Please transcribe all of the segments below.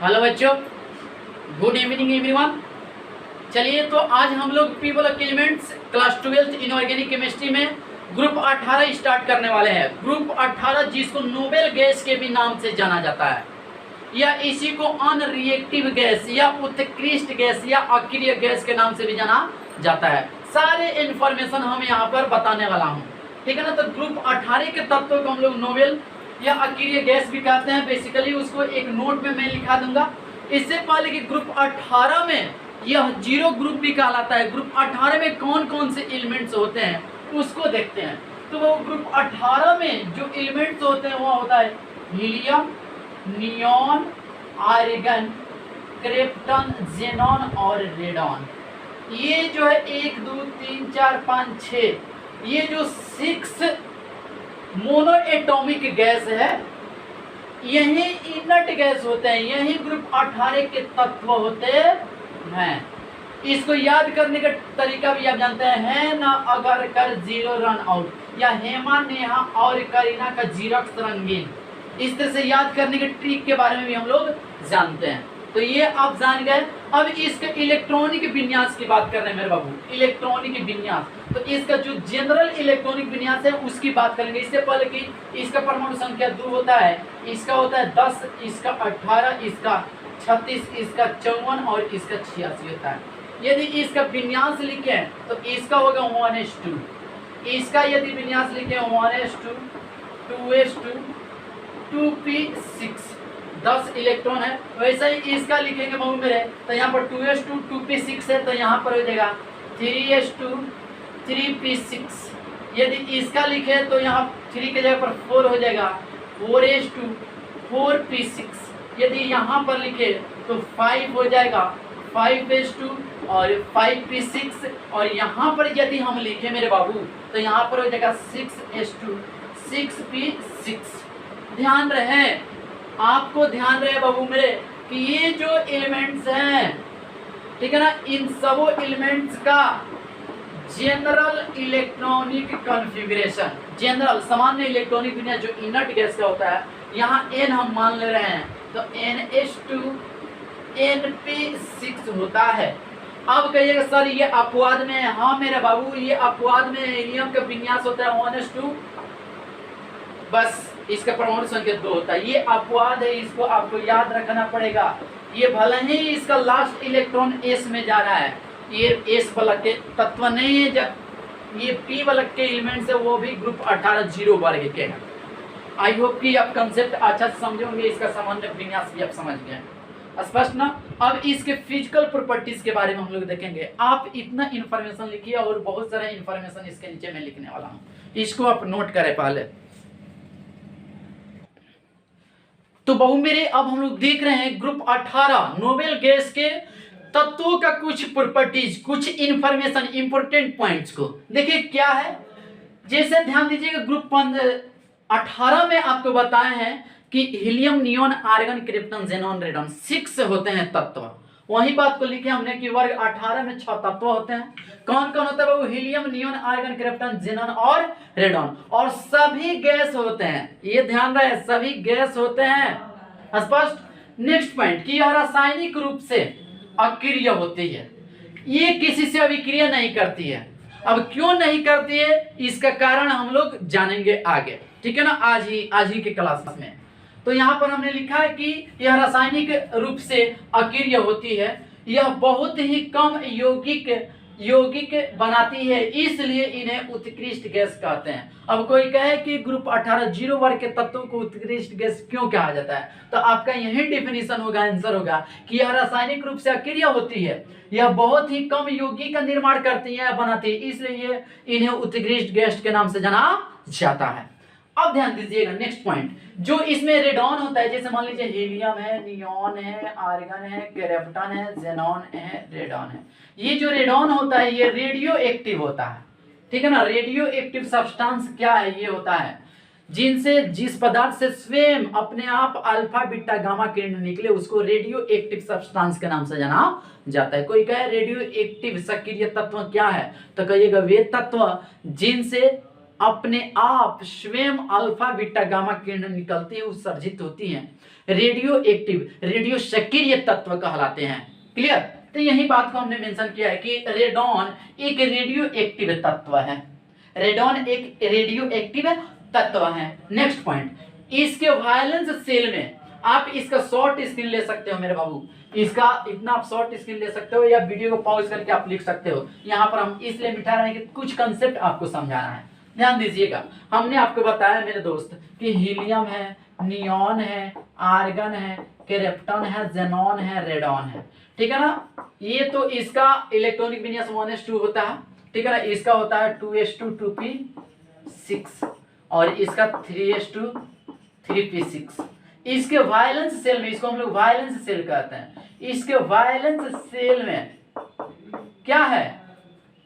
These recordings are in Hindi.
हेलो बच्चों, गुड इवनिंग एवरीवन। चलिए तो आज हम लोग P block elements class 12 inorganic chemistry में ग्रुप 18 स्टार्ट करने वाले हैं। ग्रुप 18 जिसको नोबेल गैस के भी नाम से जाना जाता है, या इसी को अनरिएक्टिव गैस या उत्कृष्ट गैस या अक्रिय गैस के नाम से भी जाना जाता है। सारे इन्फॉर्मेशन हम यहाँ पर बताने वाला हूँ, ठीक है ना। तो ग्रुप 18 के तत्वों को हम लोग नोबेल या अक्रिय गैस भी कहते हैं। बेसिकली उसको एक नोट में मैं लिखा दूंगा। इससे पहले कि ग्रुप 18 में यह जीरो ग्रुप भी कहलाता है। ग्रुप 18 में कौन कौन से एलिमेंट्स होते हैं उसको देखते हैं। तो वो ग्रुप 18 में जो एलिमेंट्स होते हैं वो होता है helium, neon, argon, krypton, xenon और रेडॉन। ये जो है 1 2 3 4 5 6 ये जो 6 मोनो एटॉमिक गैस है, यही इनर्ट गैस होते हैं, यही ग्रुप 18 के तत्व होते हैं। इसको याद करने का तरीका भी आप जानते हैं, है ना। अगर कर जीरो रन आउट, या हेमा नेहा और करीना का जीरोक्स रंगीन। इस तरह से याद करने के ट्रिक के बारे में भी हम लोग जानते हैं। तो ये आप जान गए। अब इसके इलेक्ट्रॉनिक विन्यास की बात कर रहे हैं मेरे बाबू, इलेक्ट्रॉनिक विन्यास। तो इसका जो जनरल इलेक्ट्रॉनिक विन्यास है उसकी बात करेंगे। इससे पहले कि इसका परमाणु संख्या 2 होता है, इसका होता है 10, इसका 18, इसका 36, इसका 54 और इसका 86 होता है। यदि इसका विन्यास लिखे तो इसका होगा 1s2। इसका यदि विन्यास लिखे 1s2, 2s2, 2p6, 10 इलेक्ट्रॉन है। वैसे ही इसका लिखेंगे बाबू मेरे, तो यहाँ पर 2s2, 2p6 है, तो यहाँ पर हो जाएगा 3s2, 3p6। यदि इसका लिखे तो यहाँ 3 के जगह पर 4 हो जाएगा, 4s2, 4p6। यदि यहाँ पर लिखे तो 5 हो जाएगा, 5s2 और 5p6। और यहाँ पर यदि हम लिखे मेरे बाबू तो यहाँ पर हो जाएगा 6s2, 6p6। ध्यान रहे, आपको ध्यान रहे बाबू मेरे कि ये जो एलिमेंट्स हैं, ठीक है ना, इन सबो एलिमेंट्स का जनरल इलेक्ट्रॉनिक कॉन्फ़िगरेशन, जनरल सामान्य इलेक्ट्रॉनिक विन्यास जो इनर्ट गैस का होता है, यहाँ n हम मान ले रहे हैं, तो NH2 NP6 होता है। अब कहिएगा सर ये अपवाद में है। हाँ मेरे बाबू, ये अपवाद में हीलियम का विन्यास होता है 1s2, बस इसका परमाणु संख्या 2 होता है। ये अपवाद है, इसको आपको याद रखना पड़ेगा। ये भले ही इसका लास्ट इलेक्ट्रॉन s में जा रहा है, ये s बलक के तत्व नहीं है। जब ये p बलक के एलिमेंट्स है वो भी ग्रुप 18 जीरो वर्ग के हैं। आई होप कि आप कंसेप्ट अच्छा से समझे होंगे, इसका सामान्य विन्यास भी आप समझ गए, स्पष्ट ना। अब इसके फिजिकल प्रॉपर्टीज के बारे में हम लोग देखेंगे। आप इतना इंफॉर्मेशन लिखिए और बहुत सारा इंफॉर्मेशन इसके नीचे में लिखने वाला हूँ, इसको आप नोट करें पहले। तो बहु मेरे अब हम लोग देख रहे हैं ग्रुप 18 नोबेल गैस के तत्वों का कुछ प्रॉपर्टीज, कुछ इंफॉर्मेशन, इंपॉर्टेंट पॉइंट्स को देखिए क्या है। जैसे ध्यान दीजिएगा, ग्रुप 18 में आपको बताए हैं कि helium, neon, argon, krypton, xenon, radon 6 होते हैं तत्व। वही बात को लिखे हमने कि वर्ग 18 में 6 तत्व होते हैं। कौन कौन होता है बाबू? Helium, neon, argon, krypton, xenon और रेडॉन। और सभी गैस होते हैं, ये ध्यान रहे, सभी गैस होते हैं। स्पष्ट। नेक्स्ट पॉइंट कि यह रासायनिक रूप से अक्रिय होती है, ये किसी से अभिक्रिया नहीं करती है। अब क्यों नहीं करती है इसका कारण हम लोग जानेंगे आगे, ठीक है ना, आज ही के क्लास में। तो यहाँ पर हमने लिखा है कि यह रासायनिक रूप से अक्रिय होती है, यह बहुत ही कम यौगिक बनाती है, इसलिए इन्हें उत्कृष्ट गैस कहते हैं। अब कोई कहे कि ग्रुप 18 जीरो वर्ग के तत्वों को उत्कृष्ट गैस क्यों कहा जाता है, तो आपका यही डेफिनेशन होगा, आंसर होगा कि यह रासायनिक रूप से अक्रिय होती है, यह बहुत ही कम यौगिक का निर्माण करती है, बनाती है, इसलिए इन्हें उत्कृष्ट गैस के नाम से जाना जाता है। अब ध्यान दीजिएगा नेक्स्ट पॉइंट, जो इसमें रेडॉन होता है, जैसे मान लीजिए हीलियम है, नियॉन है, आर्गन है, क्रिप्टन है, जेनॉन है, रेडॉन है। ये जो रेडॉन होता है ये रेडियो एक्टिव होता है, ठीक है ना। रेडियो एक्टिव सब्सटेंस क्या है? ये होता है जिनसे, जिस पदार्थ से स्वयं अपने आप अल्फा बीटा गामा किरण निकले उसको रेडियो एक्टिव सब्सटेंस के नाम से जाना जाता है। कोई कहे रेडियो एक्टिव सक्रिय तत्व क्या है, तो कहिएगा वे तत्व जिनसे अपने आप स्वयं अल्फा बीटा गामा किरण निकलती है, उत्सर्जित होती हैं, रेडियो एक्टिव, रेडियो सक्रिय तत्व कहलाते हैं। क्लियर? तो यही बात को हमने मेंशन किया है कि रेडॉन एक रेडियो एक्टिव तत्व है। रेडॉन एक रेडियो एक्टिव तत्व है। नेक्स्ट पॉइंट, इसके वायलेंस सेल में आप इसका शॉर्ट स्क्रीन ले सकते हो मेरे बाबू, इसका इतना आप शॉर्ट स्क्रीन ले सकते हो या वीडियो को पॉज करके आप लिख सकते हो। यहाँ पर हम इसलिए बिठा रहे हैं कि कुछ कंसेप्ट आपको समझाना है। ध्यान दीजिएगा, हमने आपको बताया मेरे दोस्त कि हीलियम है, नियॉन है, आर्गन है, क्रिप्टन है, जेनॉन है, रेडॉन है। ठीक है ना? ये तो इसका इलेक्ट्रॉनिक विन्यास 1s2 होता है। ठीक है ना? इसका होता है 2s2 2p6 और इसका 3s2 3p6। इसके वायलेंस सेल में, इसको हम लोग वायलेंस सेल कहते हैं, इसके वायलेंस सेल में क्या है?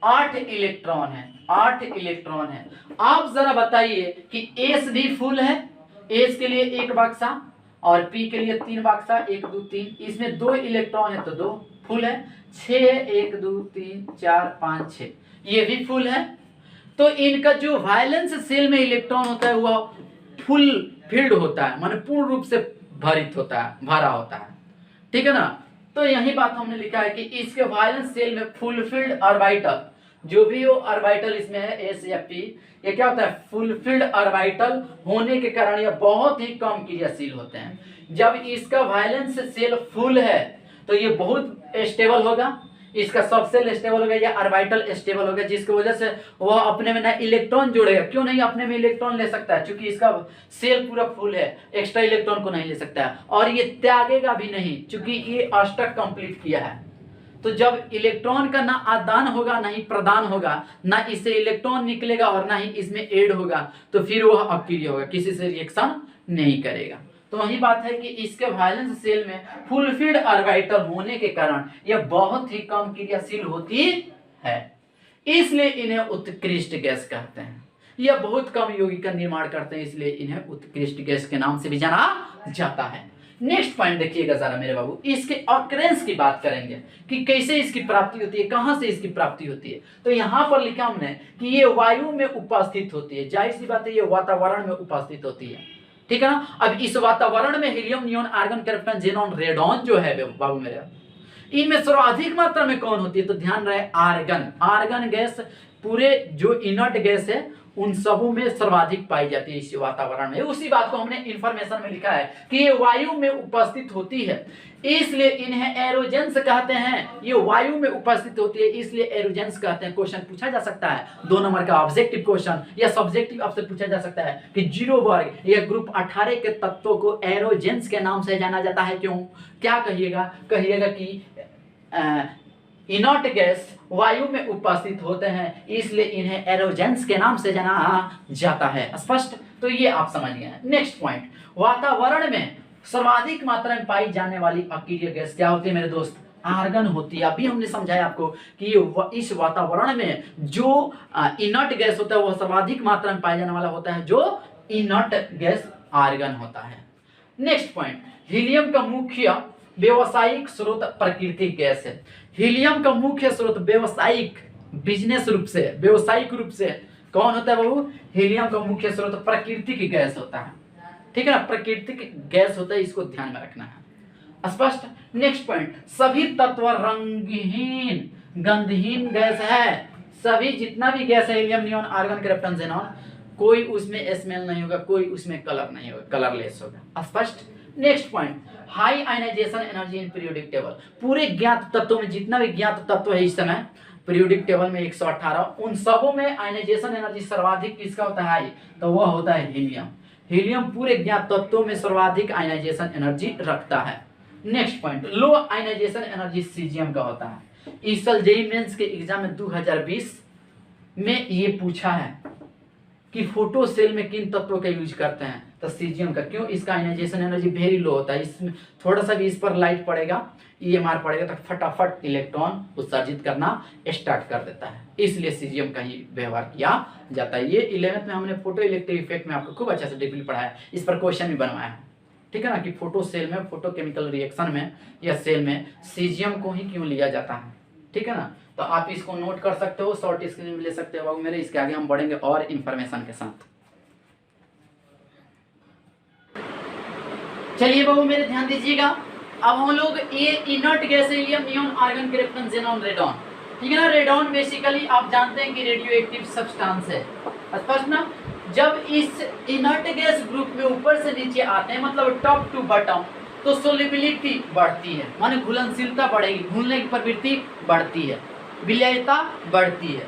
8 इलेक्ट्रॉन है, 8 इलेक्ट्रॉन है। आप जरा बताइए कि एस भी फुल है, एस के लिए 1 बक्सा और पी के लिए 3 बक्सा, 1 2 3, इसमें 2 इलेक्ट्रॉन है तो 2 फुल है। 6 1 2 3 4 5 6, ये भी फुल है। तो इनका जो वायलेंस सेल में इलेक्ट्रॉन होता है वह फुल फिल्ड होता है, माने पूर्ण रूप से भरित होता है, भरा होता है। ठीक है ना? तो यही बात हमने लिखा है कि इसके वायलेंस सेल में फुलफिल्ड ऑर्बिटल, जो भी वो ऑर्बिटल इसमें है एस या पी, ये क्या होता है? फुलफिल्ड ऑर्बिटल होने के कारण ये बहुत ही कम क्रियाशील होते हैं। जब इसका वायलेंस सेल फुल है तो ये बहुत स्टेबल होगा, इसका सब सेल स्टेबल होगा या ऑर्बिटल स्टेबल होगा, जिसकी वजह से वह अपने में ना इलेक्ट्रॉन जोड़ेगा। क्यों नहीं अपने में इलेक्ट्रॉन ले सकता है? क्योंकि इसका सेल पूरा फुल है, एक्स्ट्रा इलेक्ट्रॉन को नहीं ले सकता है और ये त्यागेगा भी नहीं, क्योंकि ये अष्टक कंप्लीट किया है। तो जब इलेक्ट्रॉन का ना आदान होगा ना ही प्रदान होगा, ना इससे इलेक्ट्रॉन निकलेगा और ना ही इसमें ऐड होगा, तो फिर वह अक्रिय होगा, किसी से रिएक्शन नहीं करेगा। तो वही बात है कि इसके वायलेंस सेल में फुलफिल्ड ऑर्बिटल होने के कारण यह बहुत ही कम क्रियाशील होती है, इसलिए इन्हें उत्कृष्ट गैस कहते हैं। यह बहुत कम यौगिक का निर्माण करते हैं, इसलिए इन्हें उत्कृष्ट गैस के नाम से भी जाना जाता है। नेक्स्ट पॉइंट देखिएगा जरा मेरे बाबू, इसके ऑकरेंस की बात करेंगे कि कैसे इसकी प्राप्ति होती है, कहां से इसकी प्राप्ति होती है। तो यहां पर लिखा हमने कि ये वायु में उपस्थित होती है, जाहिर सी बात है ये वातावरण में उपस्थित होती है। ठीक है ना? अब इस वातावरण में helium, neon, argon, krypton, xenon, radon जो है बाबू मेरे, इनमें सर्वाधिक मात्रा में कौन होती है? तो ध्यान रहे आर्गन। आर्गन गैस पूरे जो इनर्ट गैस है उन सबों में सर्वाधिक पाई जाती है इस वातावरण में। उसी बात को हमने इंफॉर्मेशन में लिखा है कि ये वायु में उपस्थित होती है, इसलिए इन्हें एरोजेंस कहते हैं। ये वायु में उपस्थित होती है इसलिए एरोजेंस कहते हैं। क्वेश्चन पूछा जा सकता है 2 नंबर का ऑब्जेक्टिव क्वेश्चन या सब्जेक्टिव आपसे पूछा जा सकता है कि 0 वर्ग या ग्रुप 18 के तत्वों को एरोजेंस के नाम से जाना जाता है। क्यों? क्या कहिएगा? कहिएगा कि इनर्ट गैस वायु में उपस्थित होते हैं इसलिए इन्हें एरोजेंस के नाम से जाना जाता है। स्पष्ट? तो ये आप समझ गए। नेक्स्ट पॉइंट, वातावरण में सर्वाधिक मात्रा में पाई जाने वाली अक्रिय गैस क्या होती है मेरे दोस्त? आर्गन होती है। अभी हमने समझाया आपको कि इस वातावरण में जो इनर्ट गैस होता है वह सर्वाधिक मात्रा में पाया जाने वाला होता है, जो इनर्ट गैस आर्गन होता है। नेक्स्ट पॉइंट, हीलियम का मुख्य व्यवसायिक स्रोत प्राकृतिक गैस है। हीलियम का मुख्य स्रोत व्यवसायिक व्यावसायिक रूप से कौन होता है बाबू? हीलियम का मुख्य स्रोत प्राकृतिक गैस होता है। ठीक है ना? प्राकृतिक गैस होता है, इसको ध्यान में रखना है। स्पष्ट? नेक्स्ट पॉइंट, सभी तत्व रंगहीन गंधहीन गैस है। सभी जितना भी गैस है helium, neon, argon, krypton, xenon, कोई उसमें स्मेल नहीं होगा, कोई उसमें कलर नहीं होगा, कलरलेस होगा। स्पष्ट? Next point, high ionisation energy in periodic table. पूरे ज्ञात तत्वों में जितना भी ज्ञात तत्व है इस समय पीरियोडिक टेबल में 118, उन सबों में आयनाइजेशन एनर्जी सर्वाधिक किसका होता है? हाई, तो वह होता है हीलियम। हीलियम पूरे ज्ञात तत्वों में सर्वाधिक आयनाइजेशन एनर्जी रखता है। नेक्स्ट पॉइंट, लो आयनाइजेशन एनर्जी सीजियम का होता है। इस साल जेईई मेंस के एग्जाम में 2020 में ये पूछा है कि फोटो सेल में किन तत्वों का यूज करते हैं? तो सीजियम का। क्यों? इसका आयनाइजेशन एनर्जी वेरी लो होता है, इसमें थोड़ा सा भी इस पर लाइट पड़ेगा, ईएमआर पड़ेगा तो फटाफट इलेक्ट्रॉन उत्सर्जित करना स्टार्ट कर देता है, इसलिए सीजियम का ही व्यवहार किया जाता है। ये 11th में हमने फोटो इलेक्ट्रिक इफेक्ट में आपको खूब अच्छा से डीपली पढ़ाया है, इस पर क्वेश्चन भी बनवाया है। ठीक है ना? कि फोटो सेल में, फोटो केमिकल रिएक्शन में या सेल में सीजियम को ही क्यों लिया जाता है। ठीक है ना? तो आप इसको नोट कर सकते हो, शॉर्ट स्क्रीन में ले सकते हो बाबू मेरे। इसके आगे हम बढ़ेंगे और इन्फॉर्मेशन के साथ। चलिए बाबू मेरे ध्यान दीजिएगा, अब हम लोग ये इनर्ट गैस है, helium, neon, argon, krypton, xenon, radon, ठीक है ना। रेडॉन बेसिकली आप जानते हैं कि रेडियो एक्टिव सब्सटेंस है, स्पष्ट ना। जब इस इनर्ट गैस ग्रुप में ऊपर से नीचे आते हैं, मतलब टॉप टू बॉटम, तो सोलिबिलिटी बढ़ती है, माने घुलनशीलता बढ़ेगी, घुलने की प्रवृत्ति बढ़ती है, विलयता बढ़ती है,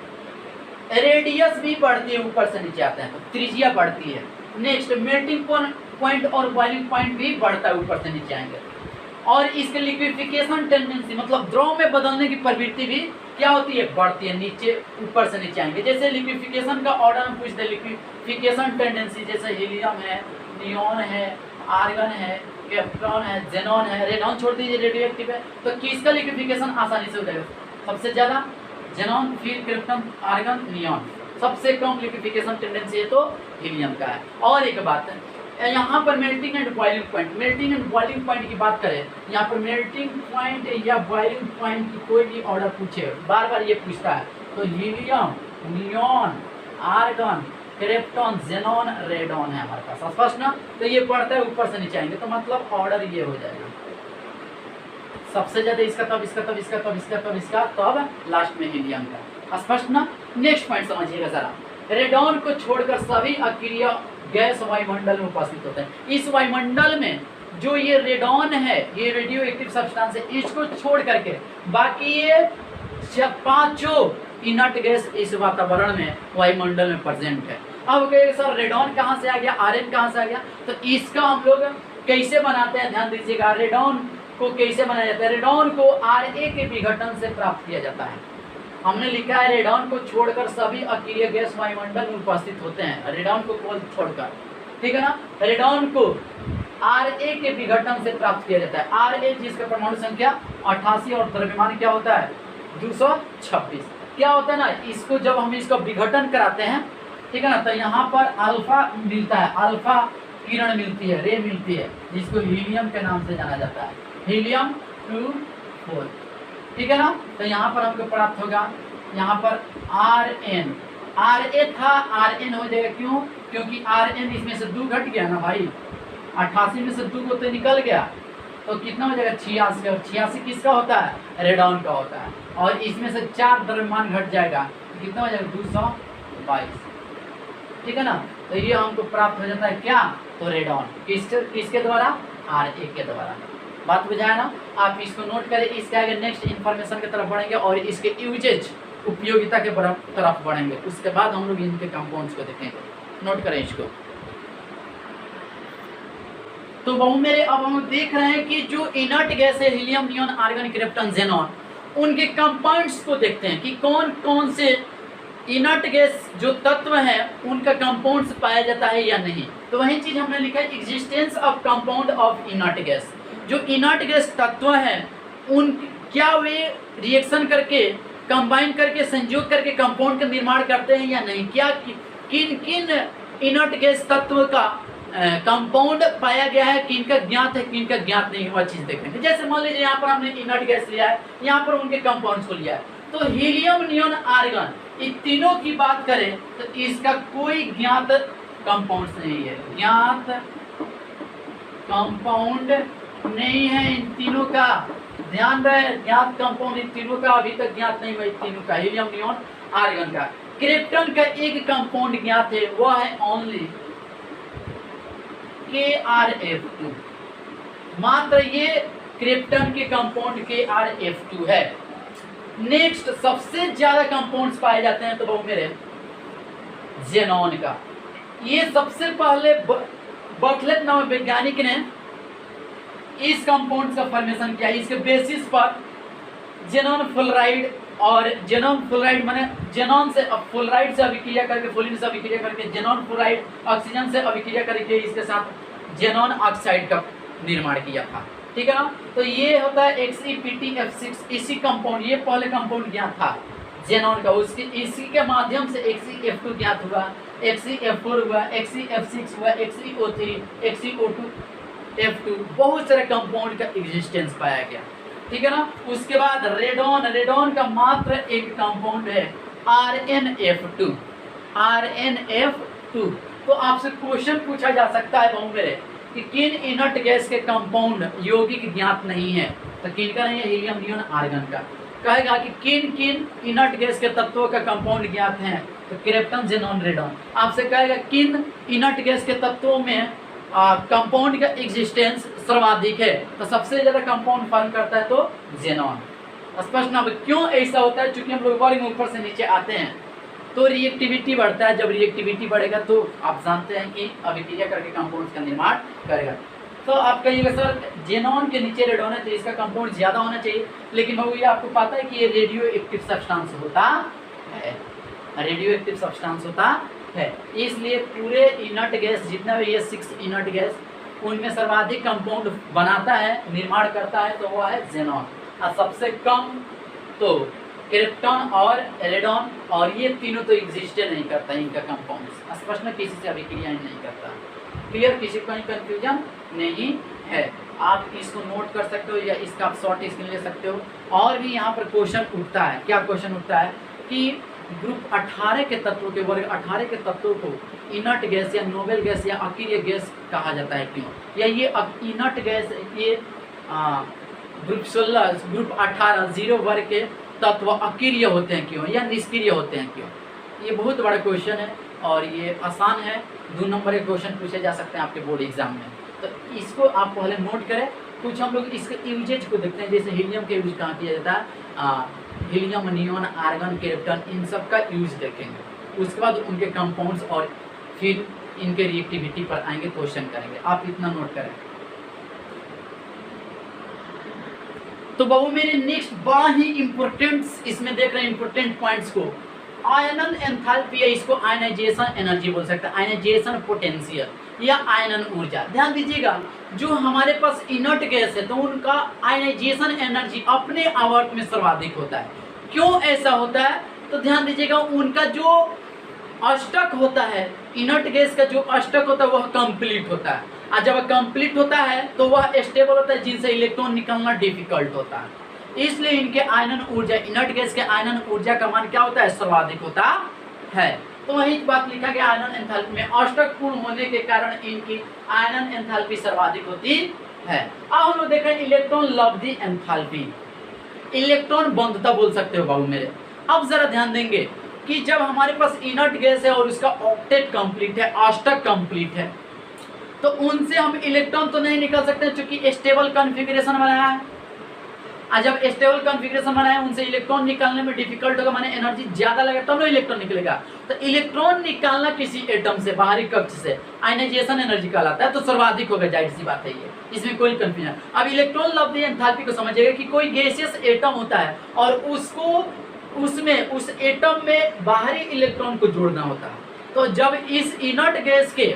रेडियस भी बढ़ती है, ऊपर से नीचे आते हैं तो त्रिज्या बढ़ती है। नेक्स्ट मेल्टिंग पॉइंट और बॉइलिंग पॉइंट भी बढ़ता है, ऊपर से नीचे आएंगे। और इसके लिक्विफिकेशन टेंडेंसी, मतलब द्रव में बदलने की प्रवृत्ति भी क्या होती है, बढ़ती है, नीचे ऊपर से नीचे आएंगे। जैसे लिक्विफिकेशन का ऑर्डर हम पूछते हैं, लिक्विफिकेशन टेंडेंसी जैसे हीलियम है, नियॉन है, आर्गन है, क्रिप्टॉन है, जेनॉन है, रेडॉन छोड़ दीजिए रेडियो एक्टिव है, तो किसका लिक्विफिकेशन आसानी से हो जाएगा, सबसे ज्यादा जेनॉन, फिर क्रिप्टन, आर्गन, नियॉन। सबसे कम लिक्विफिकेशन टेंडेंसी है तो हीलियम का है। और एक बात है, यहाँ पर melting and boiling point, melting and boiling point की बात करें, यहाँ पर मेल्टिंग पॉइंट या बॉइलिंग पॉइंट की कोई भी ऑर्डर पूछे, बार बार ये पूछता है, तो helium, neon, argon, krypton, xenon, radon है हमारे पास, स्पष्ट ना। तो ये पढ़ता है ऊपर से नीचे आएंगे, तो मतलब ऑर्डर ये हो जाएगा, सबसे ज्यादा इसका, तब इसका, तब इसका, तब इसका, तब इसका, तब लास्ट में हीलियम का, स्पष्ट ना। नेक्स्ट पॉइंट समझिएगा जरा, रेडॉन को छोड़कर सभी अक्रिय गैस वायुमंडल में उपस्थित होते हैं। इस वायुमंडल में जो ये रेडॉन है, ये रेडियो एक्टिव सब्सटेंस है, इसको छोड़ करके बाकी ये पांचों इनर्ट गैस इस वातावरण में, वायुमंडल में प्रेजेंट है। अब कहेंगे सर रेडॉन कहाँ से आ गया, आरएन कहाँ से आ गया, तो इसका हम लोग कैसे बनाते हैं, ध्यान दीजिएगा। रेडॉन को कैसे बनाया जाता है, रेडॉन को Ra के विघटन से प्राप्त किया जाता है। हमने लिखा है रेडॉन को छोड़कर सभी अक्रिय गैस वायुमंडल में उपस्थित होते हैं, रेडॉन को छोड़कर, ठीक है ना। रेडॉन को Ra के विघटन से प्राप्त किया जाता है। Ra जिसका परमाणु संख्या 88 और द्रव्यमान क्या होता है 226। क्या होता है ना, इसको जब हम इसका विघटन कराते हैं, ठीक है ना, तो यहाँ पर अल्फा मिलता है, अल्फा किरण मिलती है, रे मिलती है, जिसको हीलियम के नाम से जाना जाता है, हीलियम 2 ठीक है ना। तो यहाँ पर हमको प्राप्त होगा, यहाँ पर Rn, Ra था Rn हो जाएगा, क्यों, क्योंकि Rn इसमें से 2 घट गया ना भाई, 88 में से 2 को तो निकल गया, तो कितना हो जाएगा 86, और 86 किसका होता है, रेडॉन का होता है, और इसमें से 4 द्रव्यमान घट जाएगा, कितना हो जाएगा 222, ठीक है ना। तो ये हमको प्राप्त हो जाता है क्या, तो रेडॉन, किसके द्वारा, Ra के द्वारा। बात बुझाया ना, आप इसको नोट करें। इसके आगे नेक्स्ट इन्फॉर्मेशन की तरफ बढ़ेंगे और इसके यूजेज, उपयोगिता के तरफ बढ़ेंगे, उसके बाद हम लोग इनके कंपाउंड्स को देखेंगे, नोट करें इसको। तो बहु मेरे अब हम देख रहे हैं कि जो इनर्ट गैस है helium, neon, argon, krypton, xenon, उनके कंपाउंड्स को देखते हैं कि कौन कौन से इनर्ट गैस जो तत्व है उनका कंपाउंड्स पाया जाता है या नहीं। तो वही चीज हमने लिखा है, existence of compound of inert gas. जो इनर्ट गैस तत्व है उन क्या वे रिएक्शन करके, कंबाइन करके, संयोग करके कंपाउंड का निर्माण करते हैं या नहीं, क्या किन किन इनर्ट गैस तत्व का कंपाउंड पाया गया है, किनका ज्ञात है, किनका ज्ञात नहीं हुआ, चीज देखेंगे। जैसे मान लीजिए यहाँ पर हमने इनर्ट गैस लिया है, यहाँ पर उनके कंपाउंड्स को लिया है, तो हीलियम, नियॉन, आर्गन, इन तीनों की बात करें तो इसका कोई ज्ञात कंपाउंड्स नहीं है, ज्ञात कंपाउंड नहीं है इन तीनों का, ध्यान रहे, ज्ञात कंपाउंड इन तीनों का अभी तक ज्ञात नहीं हुआ, इन तीनों का, हीलियम, नियॉन, आर्गन का। क्रिप्टन का एक कंपाउंड ज्ञात है, वह है ओनली KrF2, मात्र ये क्रिप्टन के कंपाउंड KrF2 है। नेक्स्ट सबसे ज्यादा कंपाउंड्स पाए जाते हैं तो वो मेरे जेनॉन का। ये सबसे पहले बर्कलेट नामक वैज्ञानिक ने इस कंपाउंड का फॉर्मेशन किया। इसके बेसिस पर जेनॉन फ्लोराइड, और जेनॉन फ्लोराइड माने जेनॉन से फ्लोराइड से अभिक्रिया करके, फ्लोरीन से अभिक्रिया करके जेनॉन फ्लोराइड ऑक्सीजन से अभिक्रिया करके इसके साथ जेनॉन ऑक्साइड का निर्माण किया था, ठीक है ना। तो ये होता है XePtF6, इसी कंपाउंड, ये पहले कंपाउंड ज्ञात था जेनॉन का, उसके इसी के माध्यम से XeF2 ज्ञात हुआ, XeF4 हुआ, XeF6 हुआ, XeO3, XeO2F2, बहुत सारे कंपाउंड का एग्जिस्टेंस पाया गया, ठीक है ना। उसके बाद रेडॉन, रेडॉन का मात्र एक कंपाउंड है RnF2, RnF2। तो आपसे क्वेश्चन पूछा जा सकता है बहु मेरे कि किन इनर्ट गैस के कंपाउंड यौगिक ज्ञात नहीं है, तो किन का नहीं है, हीलियम, नियॉन, आर्गन का। कहेगा कि किन किन इनर्ट गैस के तत्वों का कंपाउंड ज्ञात हैं, तो क्रिप्टन, ज़ेनॉन, रेडॉन। आपसे कहेगा किन इनर्ट गैस के तत्वों में कंपाउंड का एग्जिस्टेंस सर्वाधिक है, तो सबसे ज़्यादा कंपाउंड फॉर्म करता है तो ज़ेनॉन। स्पष्ट ना? क्यों ऐसा होता है? चूंकि हम लोग वर्ग ऊपर से नीचे आते हैं तो रिएक्टिविटी बढ़ता है, जब रिएक्टिविटी बढ़ेगा तो आप जानते हैं कि अभिक्रिया करके कंपाउंड्स का निर्माण करेगा। तो आप कहिएगा सर ज़ेनॉन के नीचे रेडॉन है तो इसका कंपाउंड ज़्यादा होना चाहिए, लेकिन बाबू ये आपको पता है कि ये रेडियो एक्टिव सब्सटेंस होता है, रेडियो एक्टिव सब्सटेंस होता है। इसलिए पूरे इनर्ट गैस जितना भी ये 6 इनर्ट गैस उनमें सर्वाधिक कंपाउंड बनाता है, निर्माण करता है, तो वो है ज़ेनॉन। और सबसे कम तो क्रिप्टन और रेडॉन, और ये तीनों तो एग्जिस्ट नहीं करता इनका कंपाउंड। स्पष्ट में किसी से अभिक्रिया नहीं करता। क्लियर? किसी को कहीं कंफ्यूजन नहीं है? आप इसको नोट कर सकते हो या इसका आप शॉर्ट स्क्रीन ले सकते हो। और भी यहाँ पर क्वेश्चन उठता है। क्या क्वेश्चन उठता है कि ग्रुप 18 के तत्वों के, वर्ग 18 के तत्वों को इनर्ट गैस या नोबेल गैस या अकीय गैस कहा जाता है, क्यों? या ये इनर्ट गैस, ये ग्रुप 16, ग्रुप 18 0 वर्ग के तत्व अक्रिय होते हैं क्यों, या निष्क्रिय होते हैं क्यों? ये बहुत बड़ा क्वेश्चन है और ये आसान है। 2 नंबर के क्वेश्चन पूछे जा सकते हैं आपके बोर्ड एग्जाम में, तो इसको आप पहले नोट करें। कुछ हम लोग इसके यूजेज को देखते हैं, जैसे हीलियम का यूज कहाँ किया जाता है, हीलियम, नियॉन, आर्गन, क्रिप्टन, इन सब का यूज देखेंगे। उसके बाद उनके कंपाउंड्स और फिर इनके रिएक्टिविटी पर आएंगे, क्वेश्चन करेंगे। आप इतना नोट करें। तो बाबू मेरे नेक्स्ट बड़ा ही इंपॉर्टेंट, इसमें देख रहे हैं इंपॉर्टेंट पॉइंट्स को। आयनन एंथैल्पी है, इसको आयनाइजेशन एनर्जी बोल सकते हैं, आयनाइजेशन पोटेंशियल या आयनन ऊर्जा। ध्यान दीजिएगा, जो हमारे पास इनर्ट गैस है तो उनका आयनाइजेशन एनर्जी अपने आवर्त में सर्वाधिक होता है। क्यों ऐसा होता है? तो ध्यान दीजिएगा, उनका जो अष्टक होता है, इनर्ट गैस का जो अष्टक होता है वह कंप्लीट होता है, और जब कंप्लीट होता है तो वह स्टेबल होता है, जिनसे इलेक्ट्रॉन निकलना डिफिकल्ट होता है। इसलिए इनके आयनन ऊर्जा, इनर्ट गैस के आयनन ऊर्जा का मान क्या होता है? सर्वाधिक होता है। तो वही बात लिखा गया, आयनन एंथैल्पी में अष्टक पूर्ण होने के कारण इनकी आयनन एंथैल्पी सर्वाधिक होती है। अब हम लोग देख रहे हैं इलेक्ट्रॉन लब्धि एंथैल्पी, इलेक्ट्रॉन बंधुता बोल सकते हो बाबू मेरे। अब जरा ध्यान देंगे कि जब हमारे पास इनर्ट गैस है और उसका ऑक्टेट कंप्लीट है, अष्टक कंप्लीट है, तो उनसे हम इलेक्ट्रॉन तो नहीं निकल सकते क्योंकि स्टेबल कॉन्फ़िगरेशन बनाया है। और जब स्टेबल कॉन्फ़िगरेशन बनाया है उनसे इलेक्ट्रॉन निकालने में डिफिकल्ट होगा, माने एनर्जी ज्यादा लगेगा तब ना इलेक्ट्रॉन निकलेगा। तो इलेक्ट्रॉन निकालना किसी एटम से, बाहरी कक्ष से, आयनाइजेशन एनर्जी कहलाता है, तो सर्वाधिक होगा, जाहिर सी बात है ये, इसमें कोई कंफ्यूजन। अब इलेक्ट्रॉन लब्धि एंथैल्पी को समझिएगा कि कोई गैसियस एटम होता है और उसको उसमें उस एटम में बाहरी इलेक्ट्रॉन को जोड़ना होता है। तो जब इस इनर्ट गैस के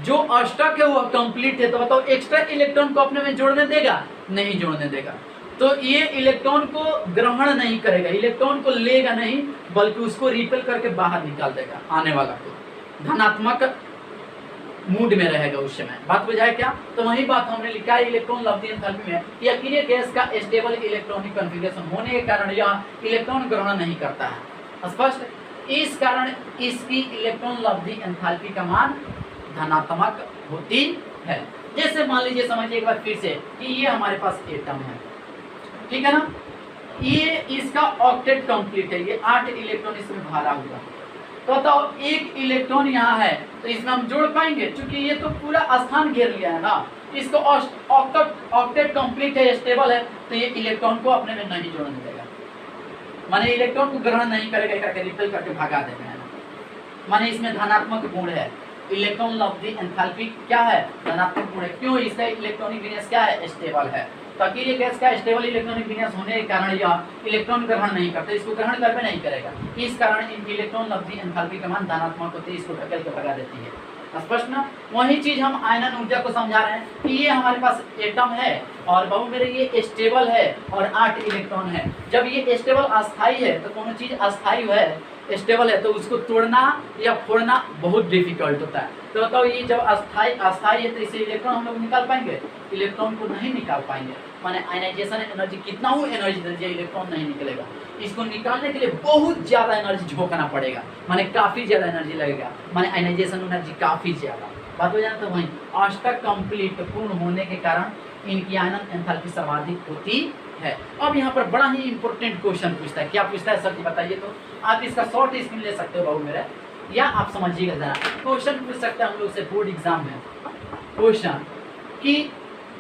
जो अष्टक है वह कंप्लीट है, तो बताओ एक्स्ट्रा इलेक्ट्रॉन को अपने में जोड़ने देगा? नहीं जोड़ने देगा। तो ये इलेक्ट्रॉन को ग्रहण नहीं करेगा, इलेक्ट्रॉन को लेगा नहीं, बल्कि उसको रिपेल करके बाहर निकाल देगा, आने वाला को धनात्मक मूड में रहेगा उस समय। बात बुझाए क्या? तो वही बात हमने लिखा है इलेक्ट्रॉन लब्धि एंथैल्पी में कि अक्रिय गैस का स्टेबल इलेक्ट्रॉनिक कॉन्फ़िगरेशन होने के कारण यह इलेक्ट्रॉन ग्रहण नहीं करता है। स्पष्ट? इस कारण इसकी इलेक्ट्रॉन लब्धि एंथैल्पी का मान धनात्मक होती है। जैसे मान लीजिए, समझिए एक बार फिर से कि ये हमारे पास एटम है, ठीक है ना, ये इसका ऑक्टेट कंप्लीट है, ये 8 इलेक्ट्रॉन इसमें भरा हुआ। तो बताओ एक इलेक्ट्रॉन यहाँ है तो इसमें हम जोड़ पाएंगे? क्योंकि ये तो पूरा स्थान घेर लिया है ना, इसको ऑक्टेट कंप्लीट है, स्टेबल है, तो ये इलेक्ट्रॉन को अपने में नहीं जोड़ने देगा, माने इलेक्ट्रॉन को ग्रहण नहीं करेगा, करके रिपेल करके भगा देगा, माने इसमें धनात्मक गुण है। इलेक्ट्रॉन लब्धि एंथैल्पी क्या है? धनात्मक गुण है। क्यों? इसका इलेक्ट्रॉनिक विन्यास क्या है? स्टेबल है। तो अकेले गैस का स्टेबल इलेक्ट्रॉनिक विन्यास होने के कारण यह इलेक्ट्रॉन ग्रहण नहीं करता, इसको ग्रहण करके नहीं करेगा। इस कारण इनकी इलेक्ट्रॉन लब्धि एंथैल्पी का मान धनात्मक होती है, इसको ढकेल के भगा देती है। स्पष्ट ना? वही चीज हम आयनन ऊर्जा को समझा रहे हैं कि ये हमारे पास एटम है और बाबू मेरे ये स्टेबल है और 8 इलेक्ट्रॉन है। जब ये स्टेबल अस्थाई है, तो कोनो चीज अस्थाई है, स्टेबल है, तो उसको तोड़ना या फोड़ना बहुत डिफिकल्ट होता है। तो बताओ ये जब अस्थाई है तो इसे इलेक्ट्रॉन हम लोग निकाल पाएंगे? इलेक्ट्रॉन को नहीं निकाल पाएंगे, माने आयनाइजेशन एनर्जी कितना हो एनर्जी दीजिए, इलेक्ट्रॉन नहीं निकलेगा। इसको निकालने के लिए बहुत ज़्यादा एनर्जी झोंकना पड़ेगा, माने काफ़ी ज़्यादा एनर्जी लगेगा, माने आयनाइजेशन एनर्जी काफ़ी ज़्यादा। बात हो जाए तो वहीं अष्टक कंप्लीट पूर्ण होने के कारण इनकी आयनन एंथैल्पी सर्वाधिक होती है। अब यहाँ पर बड़ा ही इंपॉर्टेंट क्वेश्चन पूछता है, क्या पूछता है सर जी बताइए। तो आप इसका शॉर्ट स्क्रीन ले सकते हो बाबू मेरे, या आप समझिएगा जरा। क्वेश्चन पूछ सकते हैं हम लोग से बोर्ड एग्जाम में क्वेश्चन कि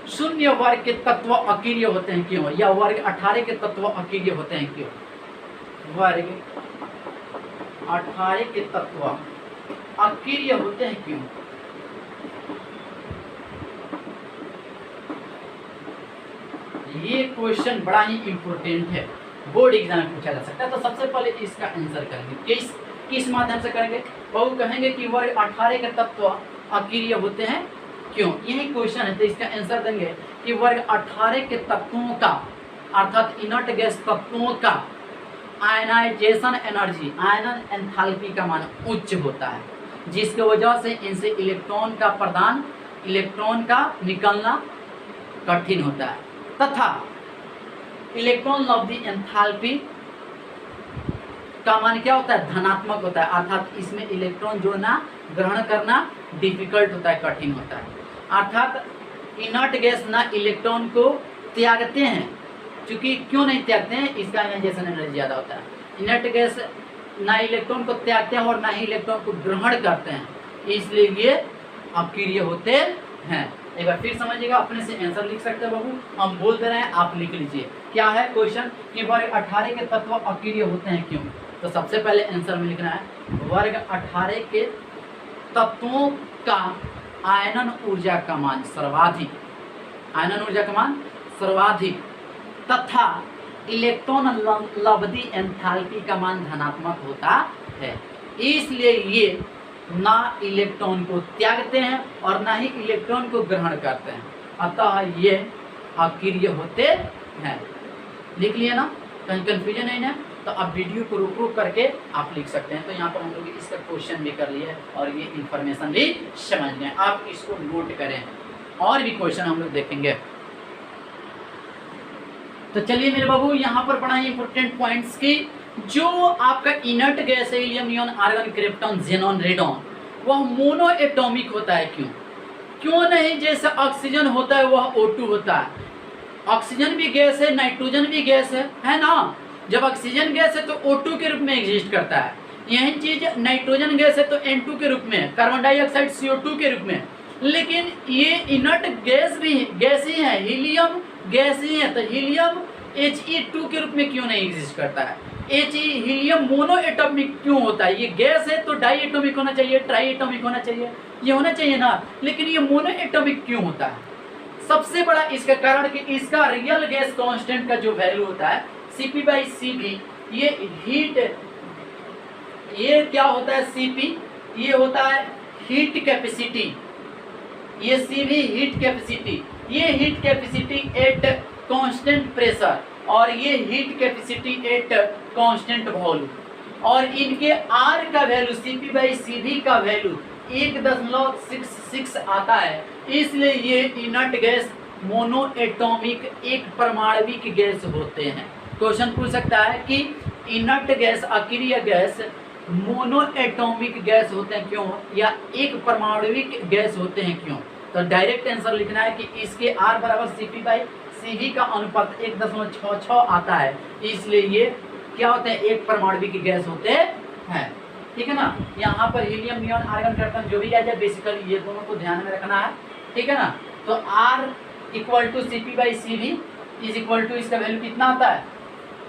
शून्य वर्ग के तत्व अकीर्य होते हैं क्यों, या वर्ग 18 के तत्व अकीर्य होते हैं क्यों। वर्ग 18 के तत्व अकीर्य होते हैं क्यों। ये क्वेश्चन बड़ा ही इंपॉर्टेंट है, बोर्ड एग्जाम में पूछा जा सकता है। तो सबसे पहले इसका आंसर करेंगे किस माध्यम से करेंगे। बहु कहेंगे कि वर्ग 18 के तत्व अकीर्य होते हैं क्यों, यही क्वेश्चन है। तो इसका आंसर देंगे कि वर्ग 18 के तत्वों का अर्थात इनर्ट गैस तत्वों का आयनाइजेशन एनर्जी आयनन एंथैल्पी का मान उच्च होता है, जिसकी वजह से इनसे इलेक्ट्रॉन का प्रदान इलेक्ट्रॉन का निकलना कठिन होता है, तथा इलेक्ट्रॉन लब्धि एंथैल्पी का मान क्या होता है, धनात्मक होता है। अर्थात इसमें इलेक्ट्रॉन जोड़ना ग्रहण करना डिफिकल्ट होता है, कठिन होता है। अर्थात इनर्ट गैस ना इलेक्ट्रॉन को त्यागते हैं, क्योंकि क्यों नहीं त्यागते हैं, इसका आयनाइजेशन एनर्जी ज़्यादा होता है। इनर्ट गैस ना इलेक्ट्रॉन को त्यागते हैं और ना ही इलेक्ट्रॉन को ग्रहण करते हैं, इसलिए ये अकीर्य होते हैं। एक बार फिर समझिएगा, अपने से आंसर लिख सकते हैं बाबू, हम बोल दे रहे हैं आप लिख लीजिए। क्या है क्वेश्चन कि वर्ग 18 के तत्व अकीर्य होते हैं क्यों। तो सबसे पहले आंसर में लिखना है वर्ग 18 के तत्वों का आयनन ऊर्जा का मान सर्वाधिक, आयनन ऊर्जा का मान सर्वाधिक तथा इलेक्ट्रॉन लब्धि एंथैल्पी का मान धनात्मक होता है, इसलिए ये ना इलेक्ट्रॉन को त्यागते हैं और ना ही इलेक्ट्रॉन को ग्रहण करते हैं, अतः ये अकीर्य होते हैं। लिख लिए ना, कहीं कंफ्यूजन नहीं है। तो अब वीडियो को रुक रुक करके आप लिख सकते हैं। तो यहाँ पर हम लोग इसका क्वेश्चन भी कर लिए और ये इंफॉर्मेशन भी समझ गए, आप इसको नोट करें। और भी क्वेश्चन हम लोग देखेंगे। तो चलिए मेरे बाबू, यहाँ पर बड़ा ही इंपॉर्टेंट पॉइंट्स की जो आपका इनर्ट गैस है helium, neon, argon, krypton, xenon, radon, वह मोनो एटॉमिक होता है। क्यों नहीं जैसे ऑक्सीजन होता है वह O2 होता है। ऑक्सीजन भी गैस है, नाइट्रोजन भी गैस है ना। जब ऑक्सीजन गैस है तो O2 के रूप में एग्जिस्ट करता है। यही चीज नाइट्रोजन गैस है तो N2 के रूप में, कार्बन डाइऑक्साइड CO2 के रूप में। लेकिन ये इनर्ट गैस भी गैस ही है, हीलियम गैस ही है, तो हीलियम He2 के रूप में क्यों नहीं एग्जिस्ट करता है। हीलियम मोनो एटॉमिक क्यों होता है। ये गैस है तो डाई एटॉमिक होना चाहिए, ट्राई एटॉमिक होना चाहिए, ये होना चाहिए ना, लेकिन ये मोनो एटॉमिक क्यों होता है। सबसे बड़ा इसका कारण कि इसका रियल गैस कांस्टेंट का जो वैल्यू होता है Cp/Cv, ये हीट, ये क्या होता है Cp, ये होता है हीट कैपेसिटी, ये Cv हीट कैपेसिटी, ये heat capacity at constant pressure और ये heat capacity at constant volume. और इनके R का वैल्यू Cp/Cv का वैल्यू 1.66 आता है, इसलिए ये इनर्ट गैस मोनो एटॉमिक एक परमाणविक गैस होते हैं। क्वेश्चन पूछ सकता है कि इनर्ट गैस अकीर्य गैस मोनो एटॉमिक गैस होते हैं क्यों, या एक परमाणविक गैस होते हैं क्यों। तो डायरेक्ट आंसर लिखना है कि इसके R बराबर Cp/Cv का अनुपात 1.66 आता है, इसलिए ये क्या होते हैं, एक परमाणविक गैस होते हैं। ठीक है ना। यहाँ पर हीलियम, नियॉन, आर्गन, क्रिप्टॉन जो भी आ जाए बेसिकली ये दोनों को ध्यान में रखना है। ठीक है ना। तो R = Cp/Cv is equal to, इसका वैल्यू कितना आता है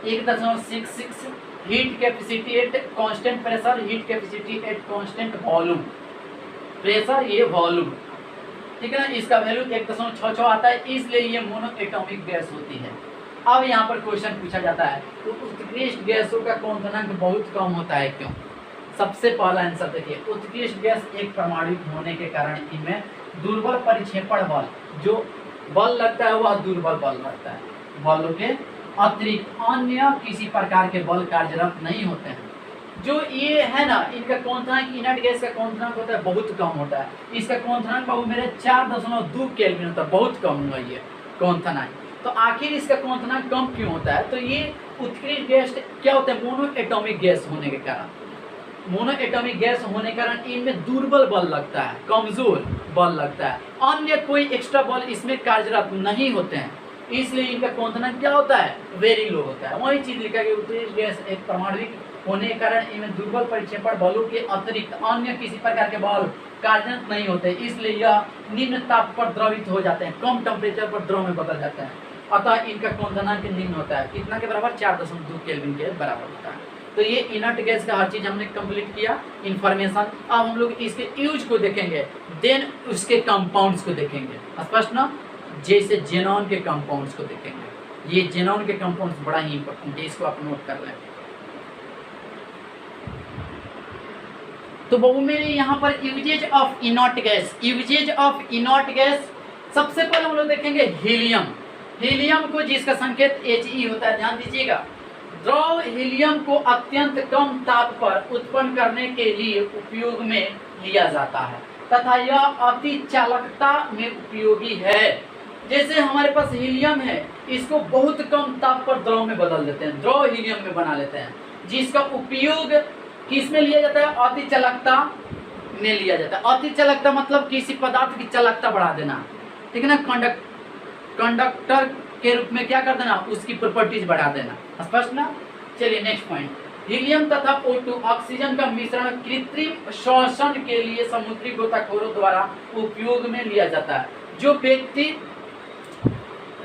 1.66, heat capacity at constant pressure, heat capacity at constant volume, pressure ये वॉल्यूम। ठीक है ना। इसका वैल्यू 1.66 आता है, इसलिए ये मोनो एटॉमिक गैस होती है। अब यहाँ पर क्वेश्चन पूछा जाता है तो उत्कृष्ट गैसों का क्वांटम बहुत कम होता है क्यों। सबसे पहला आंसर देखिए, उत्कृष्ट गैस एक परमाणु होने के कारण इनमें दुर्बल परिक्षेपण बल, जो बल लगता है वह दुर्बल बल लगता है, बलों के अतिरिक्त अन्य किसी प्रकार के बल कार्यरत नहीं होते हैं। जो ये है ना, इनका क्वांटम, इनर्ट गैस का क्वांटम होता है बहुत कम होता है। इसका क्वांटम बाबू मेरे 4.2 केल्विन होता है, बहुत कम हुआ ये क्वांटम। तो आखिर इसका क्वांटम कम क्यों होता है, तो ये उत्कृष्ट गैस क्या होता है, मोनो एटॉमिक गैस होने के कारण। मोनो एटॉमिक गैस होने के कारण इनमें दुर्बल बल लगता है, कमजोर बल लगता है, अन्य कोई एक्स्ट्रा बल इसमें कार्यरत नहीं होते हैं, इसलिए इनका क्वथनांक क्या होता है, वेरी लो होता है। वही चीज लिखा गया उत्तेजित गैस एक परमाणुविक होने के कारण इनमें दुर्बल परिक्षेपण बलों के अतिरिक्त अन्य किसी प्रकार के बल कार्यरत नहीं होते, इसलिए यह निम्न ताप पर द्रवित हो जाते हैं, कम टेम्परेचर पर द्रव में बदल जाते हैं, अतः इनका क्वथनांक निम्न होता है, कितना के बराबर, 4.2 केल्विन के बराबर होता है। तो ये इनर्ट गैस का हर चीज हमने कंप्लीट किया, इंफॉर्मेशन। अब हम लोग इसके यूज को देखेंगे, देन उसके कंपाउंड्स को देखेंगे, स्पष्ट ना, जैसे जेनॉन के कंपाउंड्स को देखेंगे। ये जेनॉन के कंपाउंड्स बड़ा ही इंपॉर्टेंट है, इसको आप नोट कर लें। तो बहु मेरे यहाँ पर uses of inert gas, uses of inert gas, सबसे पहले हम लोग देखेंगे हीलियम। हीलियम को जिसका संकेत He होता है, ध्यान दीजिएगा। द्रव हीलियम को अत्यंत कम ताप पर उत्पन्न करने के लिए उपयोग में लिया जाता है तथा यह अति चालकता में उपयोगी है। जैसे हमारे पास हीलियम है, इसको बहुत कम ताप पर द्रव में बदल देते हैं, द्रव हीलियम में बना लेते हैं, जिसका उपयोग किस में लिया जाता है, अति चालकता में लिया जाता है। अति चालकता मतलब किसी पदार्थ की चालकता बढ़ा देना, ठीक है ना, कंडक्टर के रूप में क्या कर देना, उसकी प्रॉपर्टीज बढ़ा देना, स्पष्ट ना। चलिए नेक्स्ट पॉइंट, हीलियम तथा O2 ऑक्सीजन का मिश्रण कृत्रिम श्वसन के लिए समुद्री गोताखोरों द्वारा उपयोग में लिया जाता है। जो व्यक्ति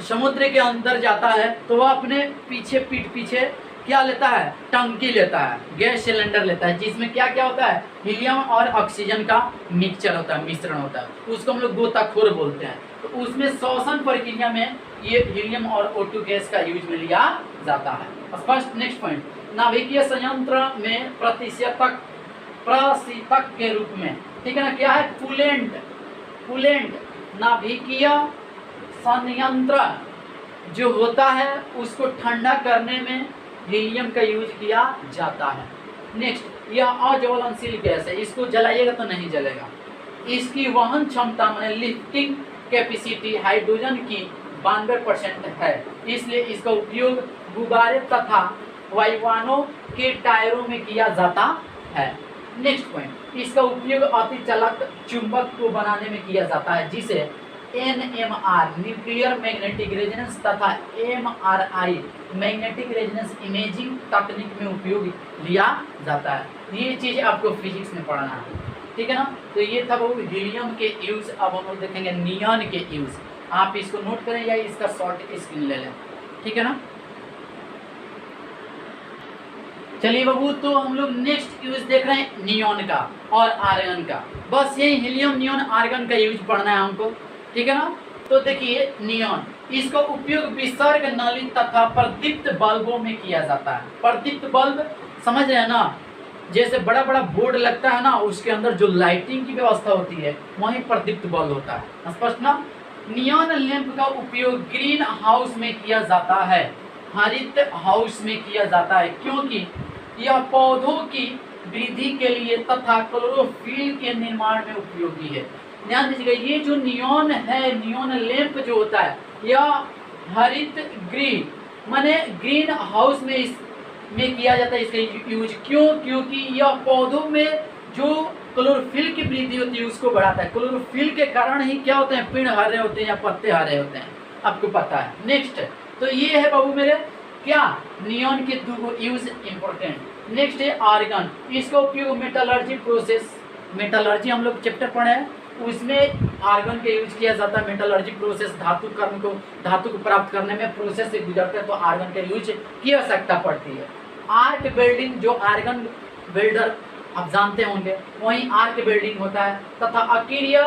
समुद्र के अंदर जाता है तो वह अपने पीछे, पीठ पीछे क्या लेता है, टंकी लेता है, गैस सिलेंडर लेता है, जिसमें क्या क्या होता है, हीलियम और ऑक्सीजन का मिक्सचर होता है, मिश्रण होता है, उसको हम लोग गोताखोर बोलते हैं। तो उसमें श्वसन प्रक्रिया में ये हीलियम और O2 गैस का यूज में लिया जाता है, स्पष्ट। नेक्स्ट पॉइंट, नाभिकीय संयंत्र में प्रशीतक के रूप में, ठीक है ना, क्या है, कूलेंट नाभिकीय संयंत्र जो होता है उसको ठंडा करने में हीलियम का यूज किया जाता है। नेक्स्ट, यह अज्वलनशील गैस है, इसको जलाइएगा तो नहीं जलेगा। इसकी वहन क्षमता में लिफ्टिंग कैपेसिटी हाइड्रोजन की 92% है, इसलिए इसका उपयोग गुब्बारे तथा वायुयानों के टायरों में किया जाता है। नेक्स्ट पॉइंट, इसका उपयोग अति चालक चुंबक को बनाने में किया जाता है, जिसे NMR न्यूक्लियर मैग्नेटिक रेजोनेंस तथा MRI मैग्नेटिक रेजोनेंस इमेजिंग तकनीक में उपयोग लिया जाता है। ये चीज आपको फिजिक्स में पढ़ना है, ठीक है ना। तो ये था वो हीलियम के यूज। अब हम लोग देखेंगे नियॉन के यूज, आप इसको नोट करें या इसका शॉर्ट स्क्रीन ले लें, ठीक है ना। चलिए बाबू, तो हम लोग नेक्स्ट यूज देख रहे हैं नियॉन का और आर्गन का। बस यही हीलियम, नियॉन, आर्गन का यूज पढ़ना है हमको, ठीक है ना। तो देखिए नियॉन, इसका उपयोग विसर्ग नली तथा प्रदीप्त बल्बों में किया जाता है। प्रदीप्त बल्ब समझ रहे हैं ना, जैसे बड़ा बड़ा बोर्ड लगता है ना, उसके अंदर जो लाइटिंग की व्यवस्था होती है वहीं प्रदीप्त बल्ब होता है, स्पष्ट ना। नियॉन लैंप का उपयोग ग्रीन हाउस में किया जाता है, हरित हाउस में किया जाता है, क्योंकि यह पौधों की वृद्धि के लिए तथा क्लोरोफिल के निर्माण में उपयोगी है। ध्यान दीजिएगा, ये जो नियॉन है, नियॉन लैंप जो होता है, यह हरित गृह माने ग्रीन हाउस में किया जाता है इसका यूज। क्यों? क्योंकि यह पौधों में जो क्लोरोफिल की वृद्धि होती है उसको बढ़ाता है। क्लोरोफिल के कारण ही क्या होते हैं, पेड़ हरे होते हैं या पत्ते हरे होते हैं, आपको पता है। नेक्स्ट, तो ये है बाबू मेरे क्या, नियॉन के दो यूज इंपॉर्टेंट। नेक्स्ट है आर्गन, इसका उपयोग मेटलर्जी प्रोसेस, मेटलर्जी हम लोग चैप्टर पढ़े हैं, उसमें आर्गन का यूज किया जाता है। मेटलर्जी प्रोसेस, धातु को प्राप्त करने में प्रोसेस से गुजरते हैं तो आर्गन का यूज की आवश्यकता पड़ती है। आर्क वेल्डिंग, जो आर्गन वेल्डर आप जानते होंगे, वहीं आर्क वेल्डिंग होता है तथा अकीय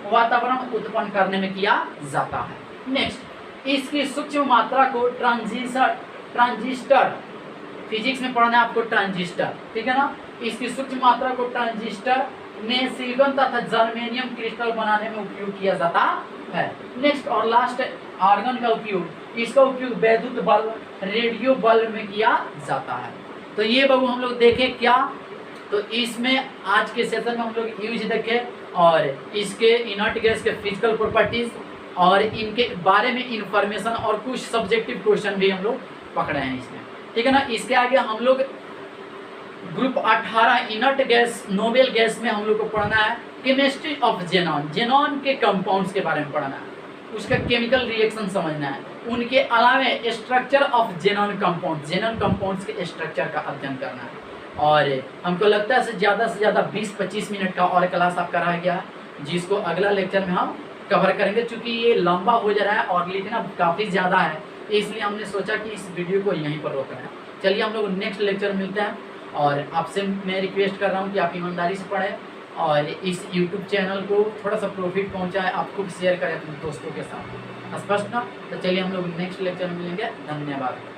वातावरण उत्पन्न करने में किया जाता है। नेक्स्ट, इसकी सूक्ष्म मात्रा को ट्रांजिस्टर, फिजिक्स में पढ़ना है आपको ट्रांजिस्टर, ठीक है ना। इसकी सूक्ष्म मात्रा को ट्रांजिस्टर में सिलिकॉन तथा जर्मेनियम क्रिस्टल बनाने में उपयोग किया जाता है। नेक्स्ट और लास्ट, आर्गन का उपयोग, इसका उपयोग वैद्युत बल्ब, रेडियो बल्ब में किया जाता है। तो ये बाबू हम लोग देखें क्या, तो इसमें आज के सेशन में हम लोग यूज देखें और इसके इनर्ट गैस के फिजिकल प्रॉपर्टीज और इनके बारे में इंफॉर्मेशन और कुछ सब्जेक्टिव क्वेश्चन भी हम लोग पकड़े हैं इसमें, ठीक है ना। इसके आगे हम लोग group 18 inert gas noble gas में हम लोग को पढ़ना है केमिस्ट्री ऑफ जेनॉन, जेनॉन के कंपाउंड्स के बारे में पढ़ना है, उसका केमिकल रिएक्शन समझना है, उनके अलावे structure of xenon compound, xenon compounds के स्ट्रक्चर का अध्ययन करना है। और हमको लगता है ज़्यादा से ज़्यादा 20-25 मिनट का और क्लास आपका रह गया है, जिसको अगला लेक्चर में हम कवर करेंगे। चूँकि ये लंबा हो जा रहा है और लिखना काफ़ी ज़्यादा है, इसलिए हमने सोचा कि इस वीडियो को यहीं पर रोकना है। चलिए हम लोग नेक्स्ट लेक्चर मिलते हैं, और आपसे मैं रिक्वेस्ट कर रहा हूँ कि आप ईमानदारी से पढ़ें और इस यूट्यूब चैनल को थोड़ा सा प्रॉफिट पहुँचाए, आप खूब शेयर करें अपने दोस्तों के साथ। स्पष्ट ना? तो चलिए हम लोग नेक्स्ट लेक्चर में मिलेंगे। धन्यवाद।